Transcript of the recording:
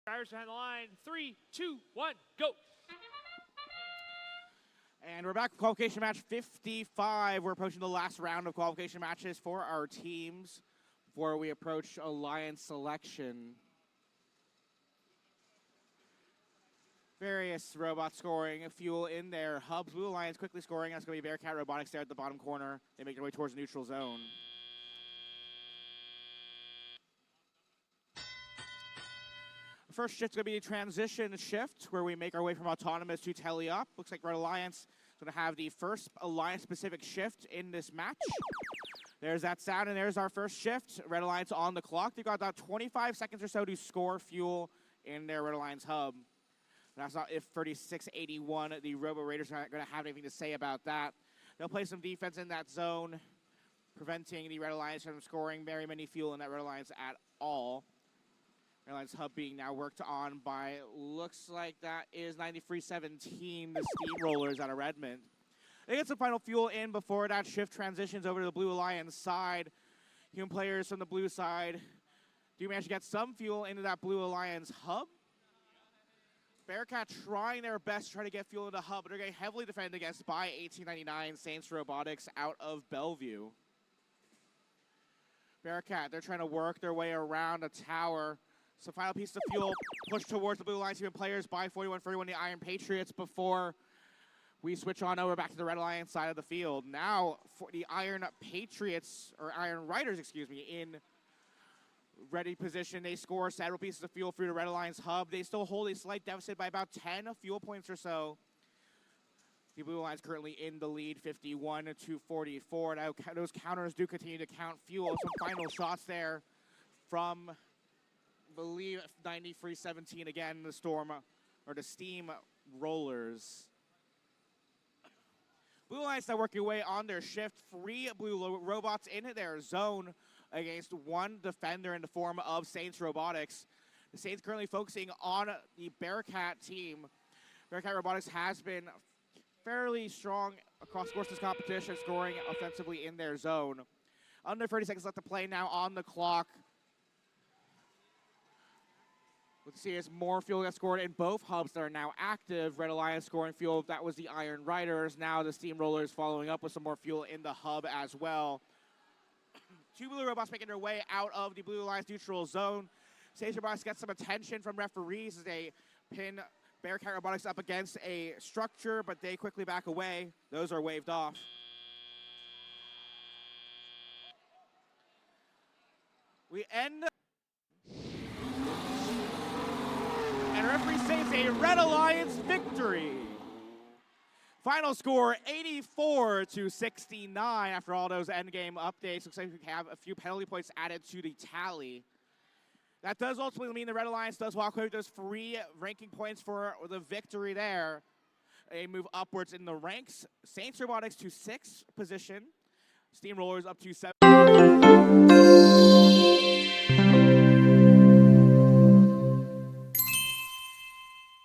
Drivers behind the line. 3, 2, 1, go. And we're back for qualification match 55. We're approaching the last round of qualification matches for our teams before we approach alliance selection. Various robots scoring fuel in their hubs. Blue Alliance quickly scoring. That's going to be Bearcat Robotics there at the bottom corner. They make their way towards the neutral zone. The first shift's going to be a transition shift where we make our way from autonomous to tele-up. Looks like Red Alliance is going to have the first Alliance-specific shift in this match. There's that sound, and there's our first shift. Red Alliance on the clock. They've got about 25 seconds or so to score fuel in their Red Alliance hub. That's not if 3681, the Robo Raiders are not going to have anything to say about that. They'll play some defense in that zone, preventing the Red Alliance from scoring very many fuel in that Red Alliance at all. Red Alliance hub being now worked on by, looks like that is 9317, the Steamrollers out of Redmond. They get some final fuel in before that shift transitions over to the Blue Alliance side. Human players from the blue side do manage to get some fuel into that Blue Alliance hub. Bearcat trying their best to try to get fuel in the hub, but they're getting heavily defended against by 1899 Saints Robotics out of Bellevue. Bearcat, they're trying to work their way around a tower. So final piece of fuel pushed towards the Blue Alliance human players by 4131, the Iron Patriots, before we switch on over back to the Red Alliance side of the field. Now for the Iron Patriots, or Iron Riders, excuse me, in ready position. They score several pieces of fuel through the Red Alliance hub. They still hold a slight deficit by about 10 fuel points or so. The Blue Alliance currently in the lead, 51 to 44. Now those counters do continue to count fuel. Some final shots there from, I believe, 9317 again, the Storm, or the Steam Rollers. Blue Alliance now working away on their shift. 3 blue robots in their zone against 1 defender in the form of Saints Robotics. The Saints currently focusing on the Bearcat team. Bearcat Robotics has been fairly strong across the course of this competition, scoring offensively in their zone. Under 30 seconds left to play now on the clock. Let's see as more fuel gets scored in both hubs that are now active. Red Alliance scoring fuel, that was the Iron Riders. Now the Steamrollers following up with some more fuel in the hub as well. 2 blue robots making their way out of the Blue Alliance neutral zone. Saints Robotics gets some attention from referees as they pin Bearcat Robotics up against a structure, but they quickly back away. Those are waved off. We end. And referee says a Red Alliance victory. Final score 84 to 69 after all those endgame updates. Looks like we have a few penalty points added to the tally. That does ultimately mean the Red Alliance does walk away with those 3 ranking points for the victory there. They move upwards in the ranks. Saints Robotics to 6th position. Steamrollers up to 7th.